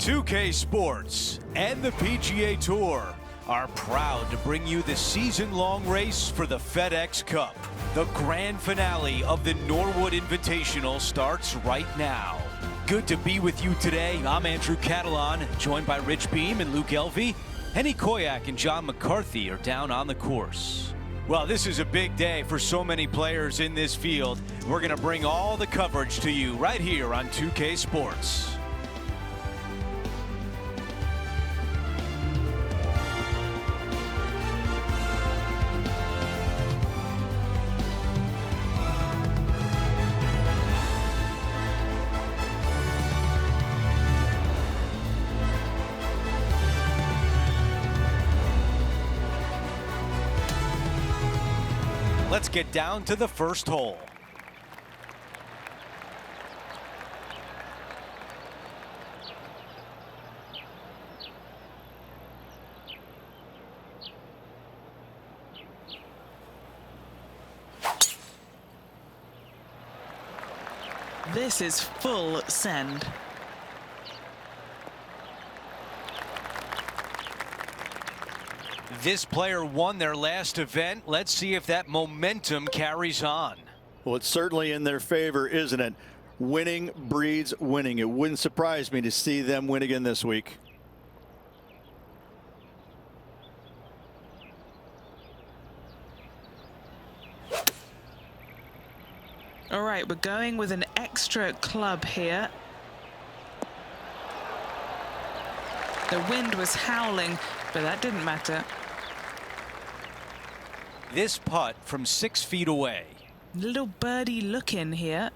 2K Sports and the PGA Tour are proud to bring you the season-long race for the FedEx Cup. The grand finale of the Norwood Invitational starts right now. Good to be with you today. I'm Andrew Catalan, joined by Rich Beam and Luke Elvey. Henny Koyak and John McCarthy are down on the course. Well, this is a big day for so many players in this field. We're going to bring all the coverage to you right here on 2K Sports. Let's get down to the first hole. This is full send. This player won their last event. Let's see if that momentum carries on. Well, it's certainly in their favor, isn't it? Winning breeds winning. It wouldn't surprise me to see them win again this week. All right, we're going with an extra club here. The wind was howling, but that didn't matter. This putt from 6 feet away. Little birdie look in here.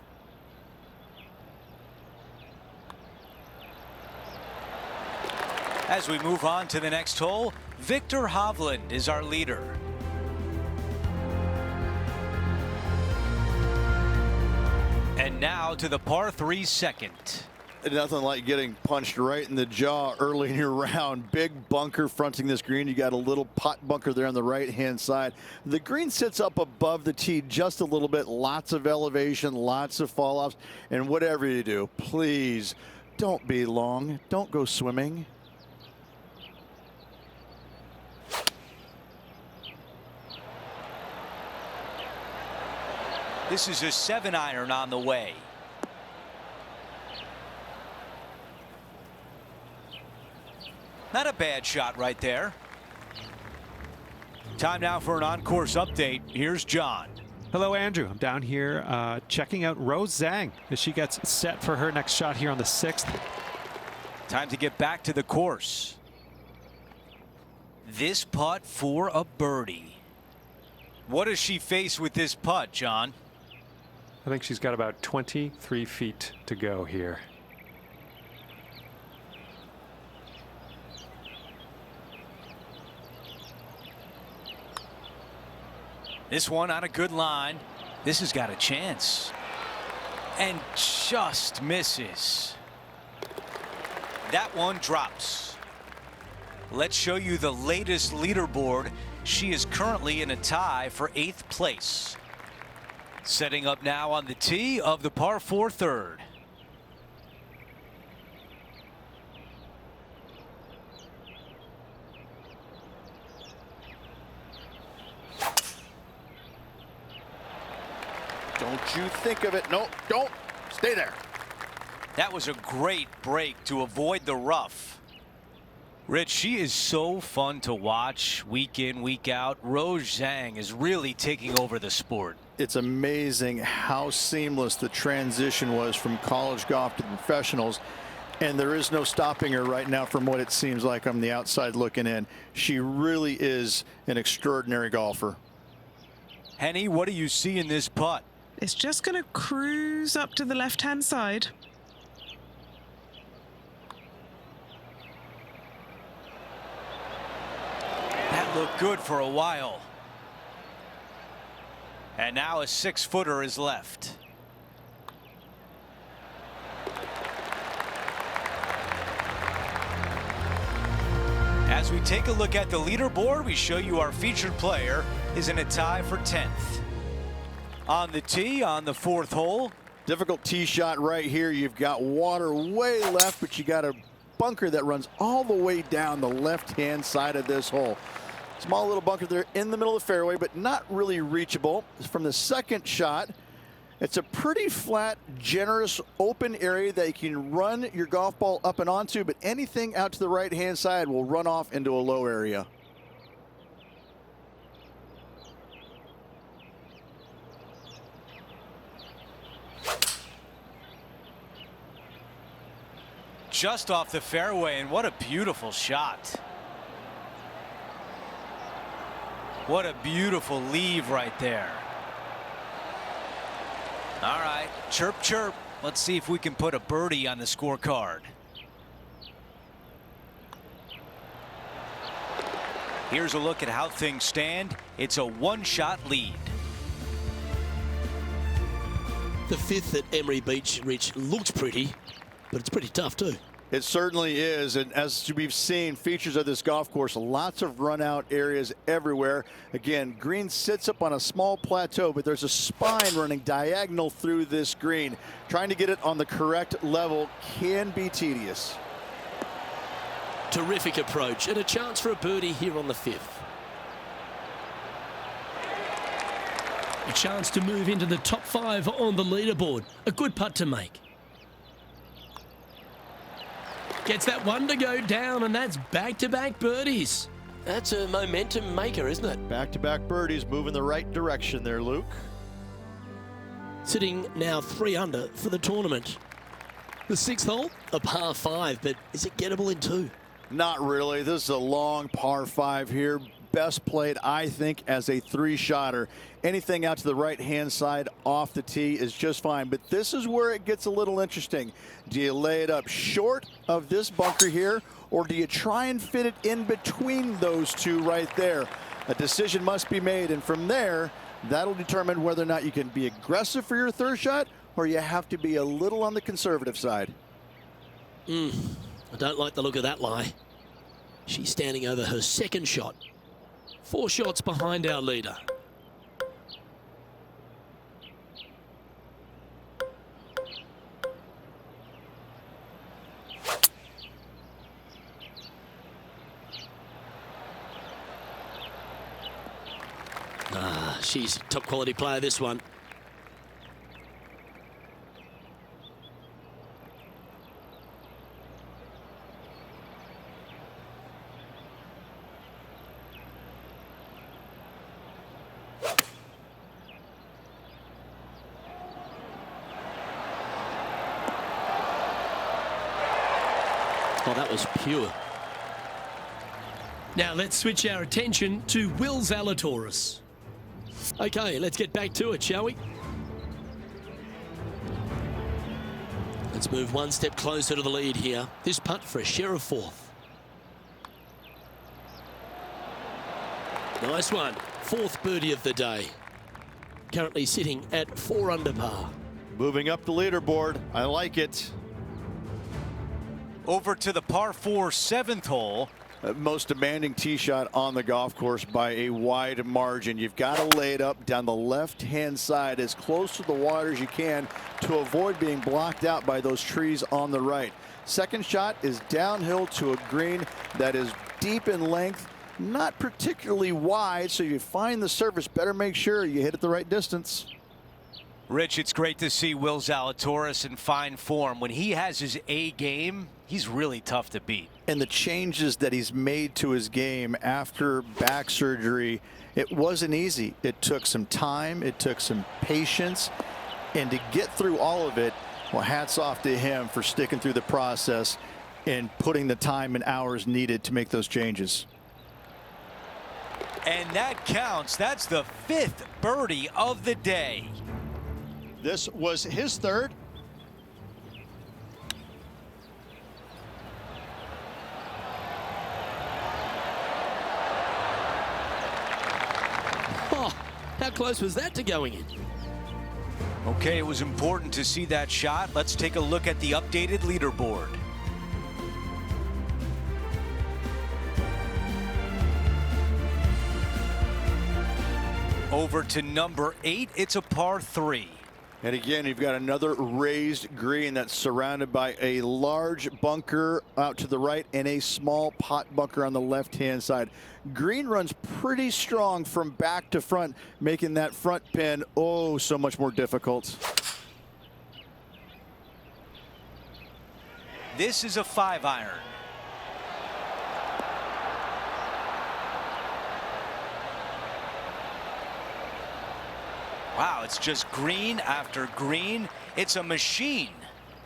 As we move on to the next hole, Victor Hovland is our leader. And now to the par 3 second. Nothing like getting punched right in the jaw early in your round. Big bunker fronting this green. You got a little pot bunker there on the right hand side. The green sits up above the tee just a little bit. Lots of elevation, lots of fall offs. And whatever you do, please don't be long. Don't go swimming. This is a 7-iron on the way. Not a bad shot right there. Time now for an on-course update. Here's John. Hello, Andrew. I'm down here checking out Rose Zhang as she gets set for her next shot here on the 6th. Time to get back to the course. This putt for a birdie. What does she face with this putt, John? I think she's got about 23 feet to go here. This one on a good line. This has got a chance. And just misses. That one drops. Let's show you the latest leaderboard. She is currently in a tie for 8th place. Setting up now on the tee of the par 4 third. Don't you think of it. No, don't. Stay there. That was a great break to avoid the rough. Rich, she is so fun to watch week in, week out. Rose Zhang is really taking over the sport. It's amazing how seamless the transition was from college golf to professionals. And there is no stopping her right now from what it seems like on the outside looking in. She really is an extraordinary golfer. Henny, what do you see in this putt? It's just going to cruise up to the left-hand side. That looked good for a while. And now a 6-footer is left. As we take a look at the leaderboard, we show you our featured player is in a tie for 10th. On the tee on the 4th hole. Difficult tee shot right here. You've got water way left, but you got to bunker that runs all the way down the left-hand side of this hole. Small little bunker there in the middle of the fairway, but not really reachable. From the second shot, it's a pretty flat, generous, open area that you can run your golf ball up and onto, but anything out to the right-hand side will run off into a low area. Just off the fairway, and what a beautiful shot. What a beautiful leave right there. All right, chirp, chirp. Let's see if we can put a birdie on the scorecard. Here's a look at how things stand. It's a one-shot lead. The fifth at Emery Beach, Rich, looks pretty, but it's pretty tough too. It certainly is, and as we've seen, features of this golf course, lots of run-out areas everywhere. Again, green sits up on a small plateau, but there's a spine running diagonal through this green. Trying to get it on the correct level can be tedious. Terrific approach, and a chance for a birdie here on the fifth. A chance to move into the top 5 on the leaderboard. A good putt to make. Gets that one to go down, and that's back-to-back birdies. That's a momentum maker, isn't it? Back-to-back birdies, moving the right direction there, Luke. Sitting now 3 under for the tournament. The 6th hole, a par 5, but is it gettable in 2? Not really. This is a long par 5 here. Best played, I think, as a 3-shotter. Anything out to the right-hand side off the tee is just fine. But this is where it gets a little interesting. Do you lay it up short of this bunker here, or do you try and fit it in between those two right there? A decision must be made, and from there, that'll determine whether or not you can be aggressive for your 3rd shot, or you have to be a little on the conservative side. I don't like the look of that lie. She's standing over her 2nd shot. 4 shots behind our leader. She's a top quality player, this one. Oh, that was pure. Now let's switch our attention to Will Zalatoris. Okay, let's get back to it, shall we? Let's move one step closer to the lead here. This putt for a share of 4th. Nice one. 4th birdie of the day. Currently sitting at 4 under par. Moving up the leaderboard. I like it. Over to the par 4 7th hole. Most demanding tee shot on the golf course by a wide margin. You've got to lay it up down the left-hand side as close to the water as you can to avoid being blocked out by those trees on the right. 2nd shot is downhill to a green that is deep in length, not particularly wide, so you find the surface. Better make sure you hit it the right distance. Rich, it's great to see Will Zalatoris in fine form. When he has his A game, he's really tough to beat. And the changes that he's made to his game after back surgery, it wasn't easy. It took some time. It took some patience. And to get through all of it, well, hats off to him for sticking through the process and putting the time and hours needed to make those changes. And that counts. That's the 5th birdie of the day. This was his 3rd. Oh, how close was that to going in? Okay, it was important to see that shot. Let's take a look at the updated leaderboard. Over to number 8, it's a par 3. And again, you've got another raised green that's surrounded by a large bunker out to the right and a small pot bunker on the left-hand side. Green runs pretty strong from back to front, making that front pin oh so much more difficult. This is a 5-iron. Wow, it's just green after green. It's a machine.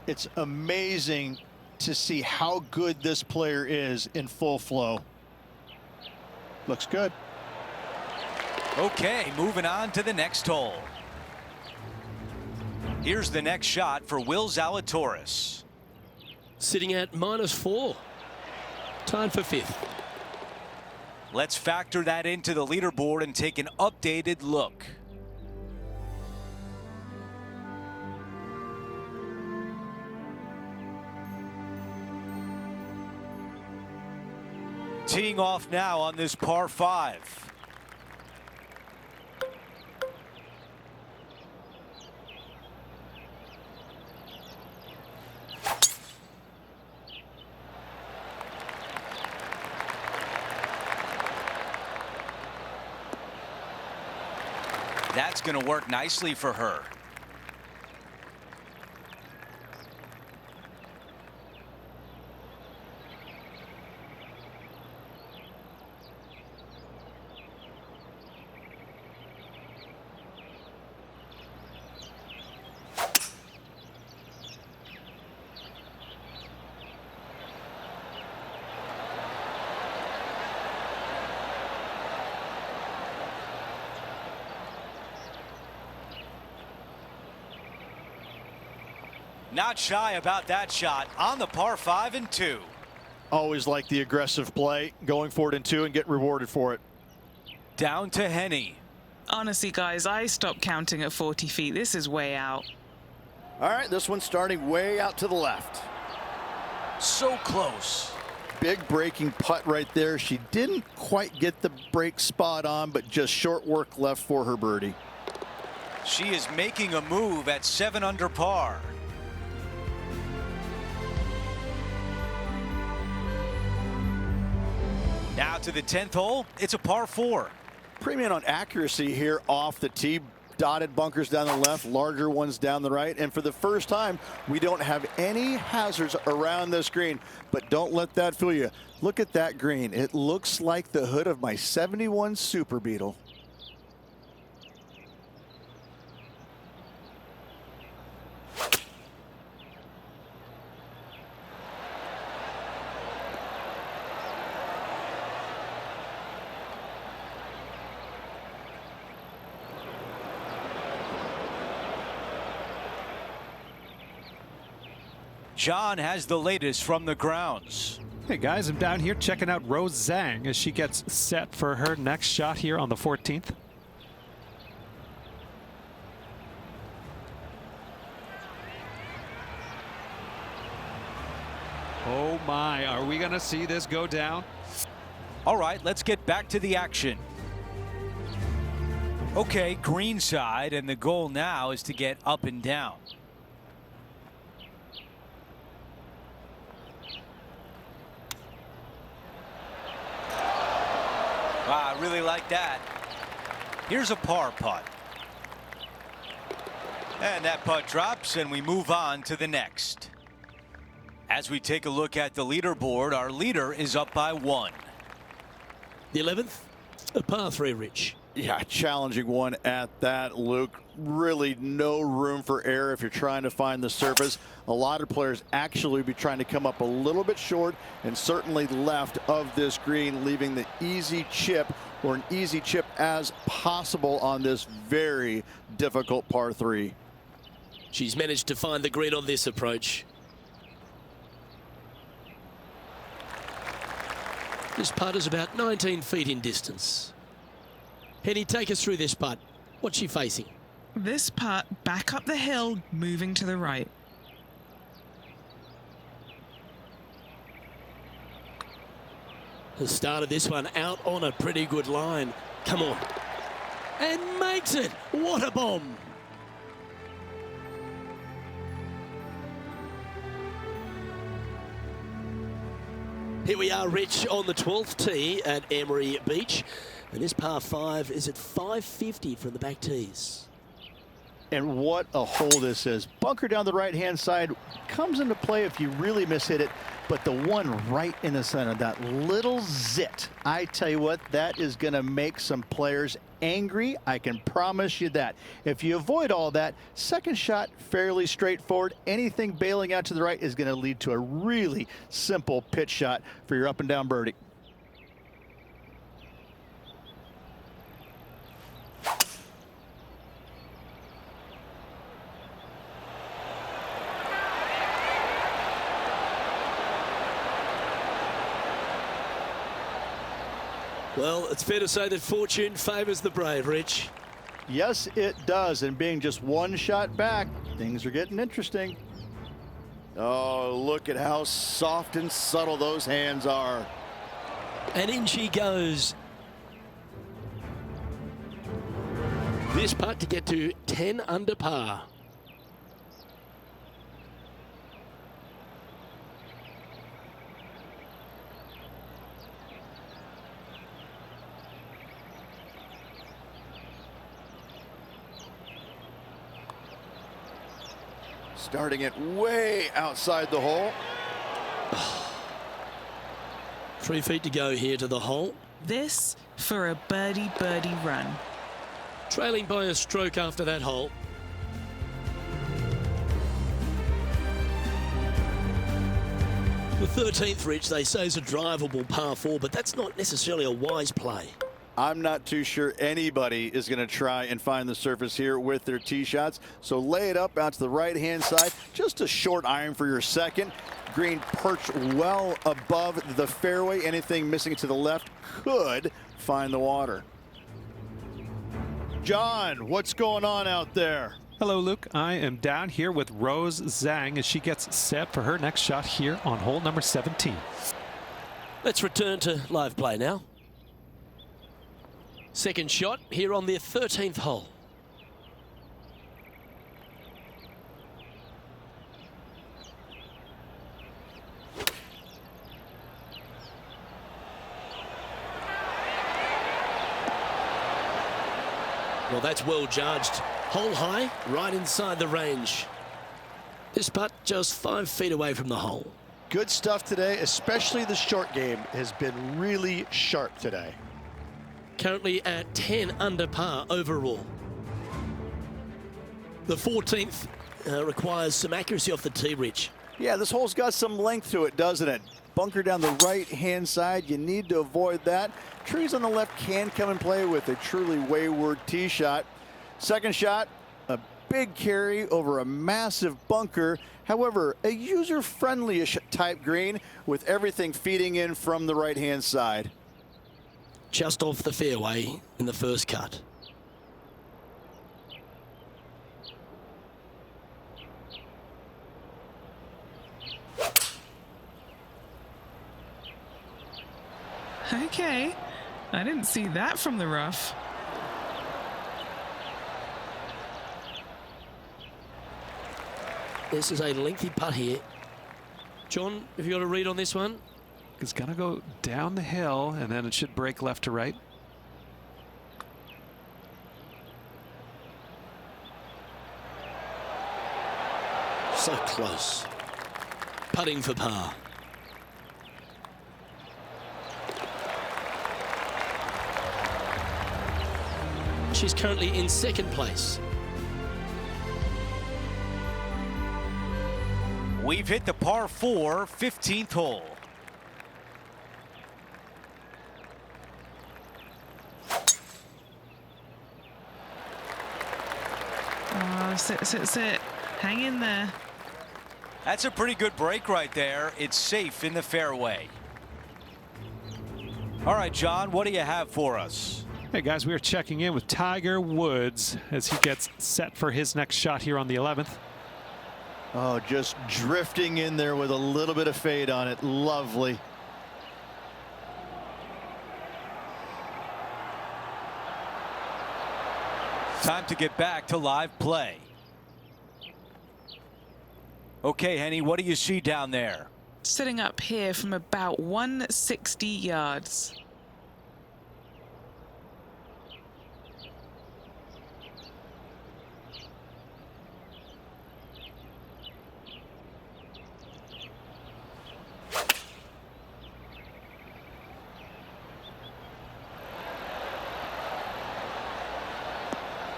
It's amazing to see how good this player is in full flow. Looks good. Okay, moving on to the next hole. Here's the next shot for Will Zalatoris. Sitting at -4. Tied for 5th. Let's factor that into the leaderboard and take an updated look. Teeing off now on this par 5. That's going to work nicely for her. Not shy about that shot on the par 5 and 2. Always like the aggressive play, going for it in 2 and get rewarded for it. Down to Henny. Honestly, guys, I stopped counting at 40 feet. This is way out. All right, this one's starting way out to the left. So close. Big breaking putt right there. She didn't quite get the break spot on, but just short work left for her birdie. She is making a move at 7 under par. Now to the 10th hole. It's a par 4. Premium on accuracy here off the tee. Dotted bunkers down the left, larger ones down the right. And for the first time, we don't have any hazards around this green. But don't let that fool you. Look at that green. It looks like the hood of my 71 Super Beetle. John has the latest from the grounds. Hey guys, I'm down here checking out Rose Zhang as she gets set for her next shot here on the 14th. Oh my, are we gonna see this go down? All right, let's get back to the action. Okay, green side, and the goal now is to get up and down. Wow, I really like that. Here's a par putt. And that putt drops, and we move on to the next. As we take a look at the leaderboard, our leader is up by 1. The 11th, a par 3, Rich. Yeah, challenging one at that, Luke. Really no room for error if you're trying to find the surface. A lot of players actually be trying to come up a little bit short and certainly left of this green, leaving the easy chip or an easy chip as possible on this very difficult par 3. She's managed to find the green on this approach. This putt is about 19 feet in distance. Henny, take us through this putt. What's she facing? This putt back up the hill, moving to the right. The start of this one out on a pretty good line. Come on. And makes it. What a bomb. Here we are, Rich, on the 12th tee at Emery Beach. And this par 5 is at 550 from the back tees. And what a hole this is. Bunker down the right-hand side comes into play if you really mishit it. But the one right in the center, that little zit, I tell you what, that is going to make some players angry. I can promise you that. If you avoid all that, second shot, fairly straightforward. Anything bailing out to the right is going to lead to a really simple pitch shot for your up and down birdie. Well, it's fair to say that fortune favours the brave, Rich. Yes, it does. And being just one shot back, things are getting interesting. Oh, look at how soft and subtle those hands are. And in she goes. This putt to get to 10 under par. Starting it way outside the hole. 3 feet to go here to the hole. This for a birdie run. Trailing by a stroke after that hole. The 13th, Rich, they say is a drivable par 4, but that's not necessarily a wise play. I'm not too sure anybody is going to try and find the surface here with their tee shots. So lay it up out to the right-hand side. Just a short iron for your second. Green perched well above the fairway. Anything missing to the left could find the water. John, what's going on out there? Hello, Luke. I am down here with Rose Zhang as she gets set for her next shot here on hole number 17. Let's return to live play now. Second shot here on the 13th hole. Well, that's well judged. Hole high, right inside the range. This putt just 5 feet away from the hole. Good stuff today, especially the short game has been really sharp today. Currently at 10 under par overall. The 14th requires some accuracy off the tee, Rich. Yeah, this hole's got some length to it, doesn't it? Bunker down the right-hand side. You need to avoid that. Trees on the left can come and play with a truly wayward tee shot. Second shot, a big carry over a massive bunker. However, a user-friendly-ish type green with everything feeding in from the right-hand side. Just off the fairway in the first cut. Okay, I didn't see that from the rough. This is a lengthy putt here. John, have you got a read on this one? It's going to go down the hill, and then it should break left to right. So close. Putting for par. She's currently in second place. We've hit the par 4 15th hole. Oh, sit. Hang in there. That's a pretty good break right there. It's safe in the fairway. All right, John, what do you have for us? Hey, guys, we are checking in with Tiger Woods as he gets set for his next shot here on the 11th. Oh, just drifting in there with a little bit of fade on it. Lovely. Time to get back to live play. Okay, Henny, what do you see down there? Sitting up here from about 160 yards.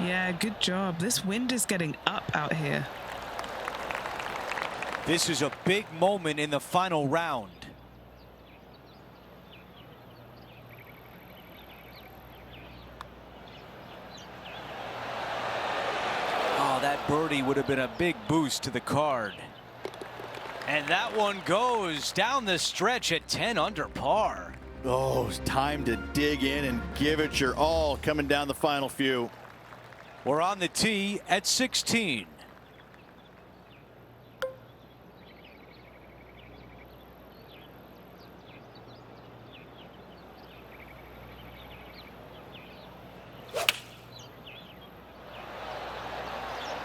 Yeah, good job. This wind is getting up out here. This is a big moment in the final round. Oh, that birdie would have been a big boost to the card. And that one goes down the stretch at 10 under par. Oh, it's time to dig in and give it your all coming down the final few. We're on the tee at 16.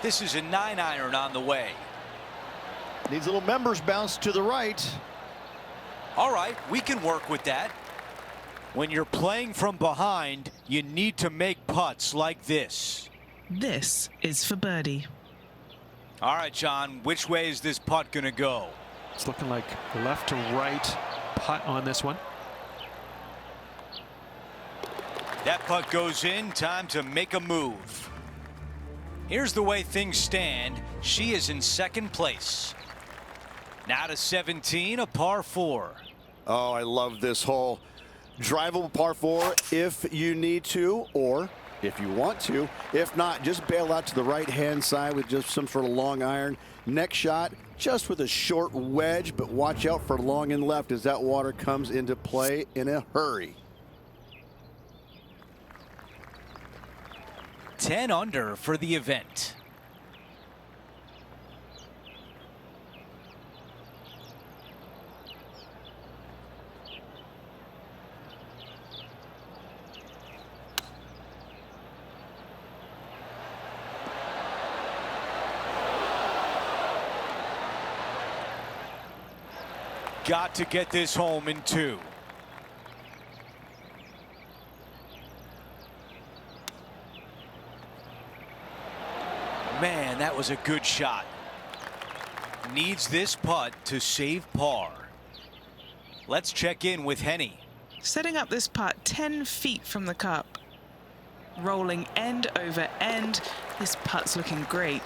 This is a 9-iron on the way. Needs a little members bounce to the right. All right, we can work with that. When you're playing from behind, you need to make putts like this. This is for birdie. All right, John, which way is this putt going to go? It's looking like left to right putt on this one. That putt goes in. Time to make a move. Here's the way things stand. She is in second place. Now to 17, a par 4. Oh, I love this hole. Drivable par 4 if you need to, or if you want to. If not, just bail out to the right-hand side with just some sort of long iron. Next shot, just with a short wedge, but watch out for long and left as that water comes into play in a hurry. 10 under for the event. Got to get this home in 2. Man, that was a good shot. Needs this putt to save par. Let's check in with Henny. Setting up this putt 10 feet from the cup. Rolling end over end. This putt's looking great.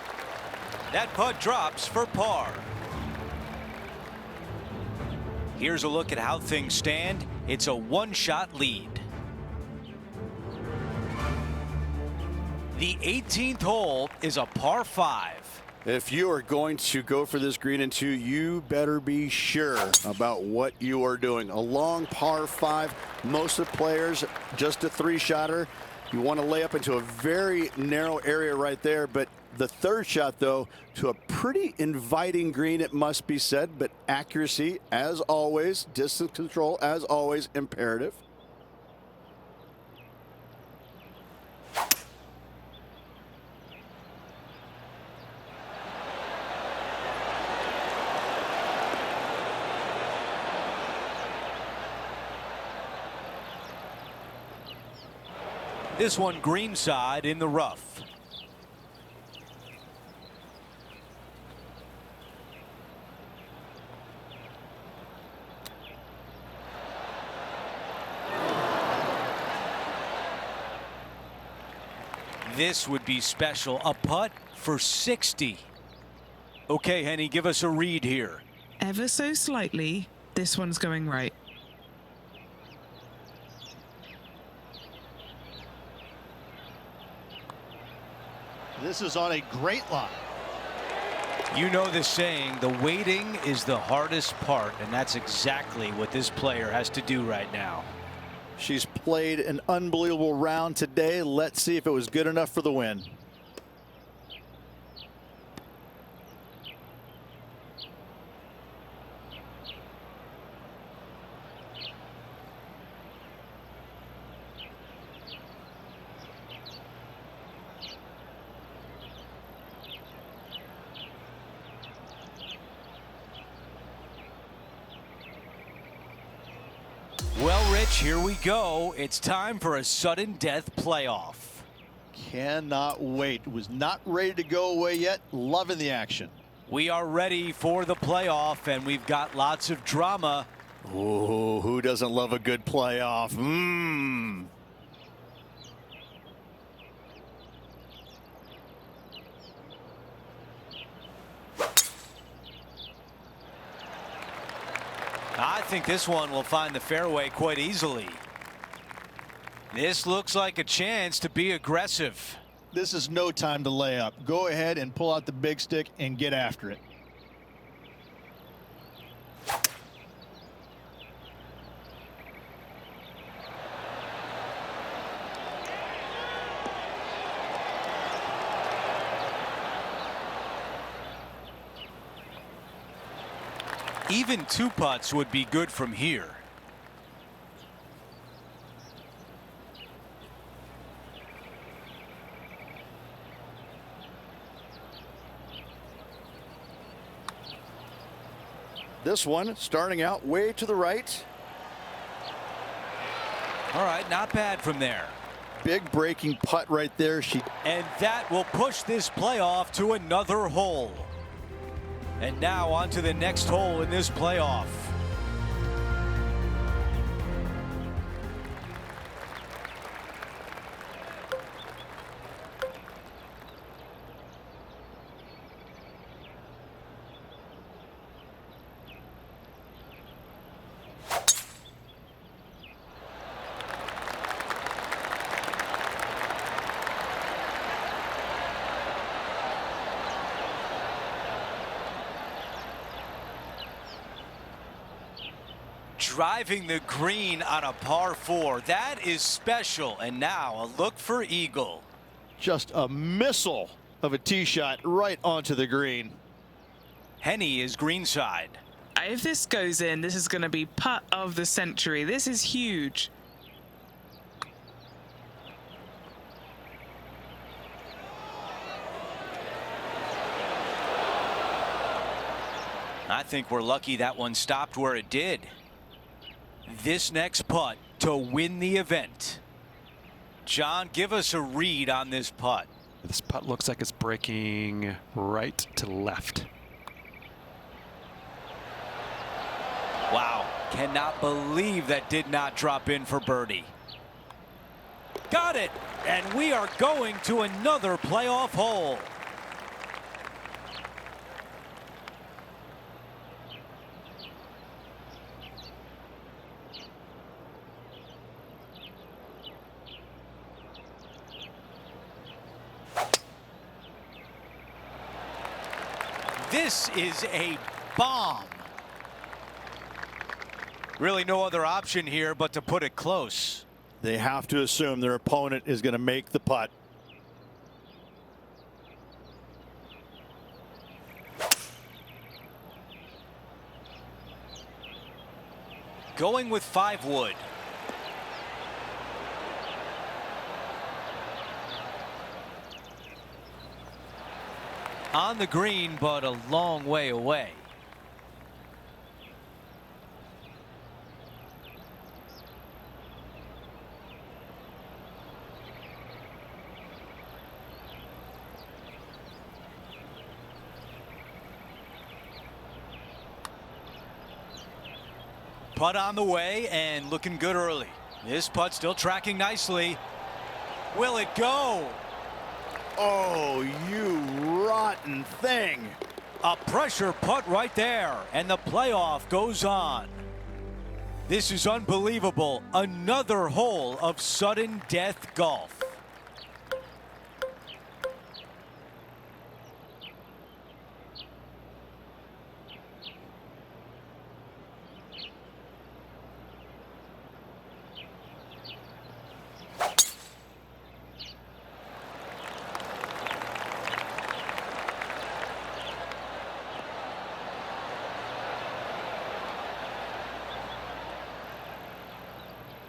That putt drops for par. Here's a look at how things stand. It's a 1-shot lead. The 18th hole is a par 5. If you are going to go for this green in 2, you better be sure about what you are doing. A long par 5. Most of the players just a 3-shotter. You want to lay up into a very narrow area right there, but the third shot, though, to a pretty inviting green, it must be said, but accuracy, as always, distance control, as always, imperative. This one greenside in the rough. This would be special. A putt for 60. Okay, Henny, give us a read here. Ever so slightly, this one's going right. This is on a great line. You know the saying, the waiting is the hardest part, and that's exactly what this player has to do right now. She's played an unbelievable round today. Let's see if it was good enough for the win. match. Here we go. It's time for a sudden death playoff. Cannot wait. Was not ready to go away yet. Loving the action. We are ready for the playoff, and we've got lots of drama. Oh, who doesn't love a good playoff? I think this one will find the fairway quite easily. This looks like a chance to be aggressive. This is no time to lay up. Go ahead and pull out the big stick and get after it. Even two putts would be good from here. This one starting out way to the right. All right, not bad from there. Big breaking putt right there. And that will push this playoff to another hole. And now on to the next hole in this playoff. Driving the green on a par 4. That is special. And now a look for eagle. Just a missile of a tee shot right onto the green. Henny is greenside. If this goes in, this is going to be putt of the century. This is huge. I think we're lucky that one stopped where it did. This next putt to win the event. John, give us a read on this putt. This putt looks like it's breaking right to left. Wow, cannot believe that did not drop in for birdie. Got it, and we are going to another playoff hole. This is a bomb. Really no other option here but to put it close. They have to assume their opponent is going to make the putt. Going with 5 wood. On the green, but a long way away. Putt on the way and looking good early. This putt still tracking nicely. Will it go? Oh, you rotten thing. A pressure putt right there, and the playoff goes on. This is unbelievable. Another hole of sudden death golf.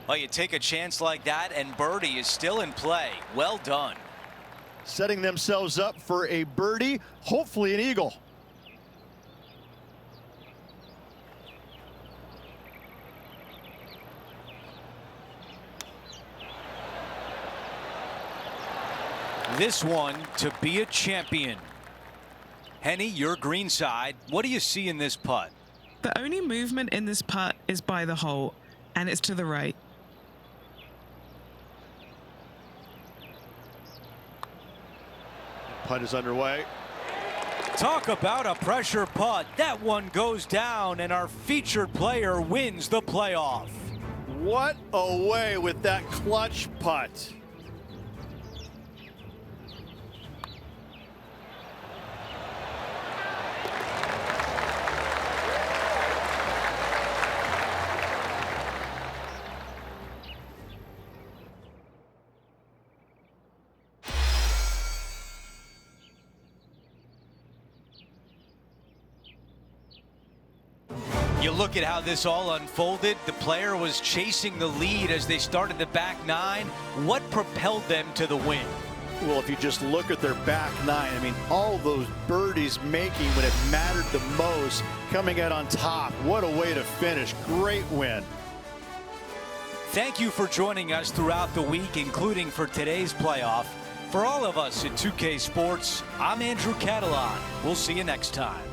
Well, you take a chance like that, and birdie is still in play. Well done. Setting themselves up for a birdie, hopefully an eagle. this one to be a champion. Henny, your green side. What do you see in this putt? The only movement in this putt is by the hole, and it's to the right. Putt is underway. Talk about a pressure putt. That one goes down, and our featured player wins the playoff. What a way with that clutch putt. You look at how this all unfolded. The player was chasing the lead as they started the back nine. What propelled them to the win? Well, if you just look at their back nine, I mean, all those birdies making when it mattered the most, coming out on top. What a way to finish. Great win. Thank you for joining us throughout the week, including for today's playoff. For all of us at 2K Sports, I'm Andrew Catalan. We'll see you next time.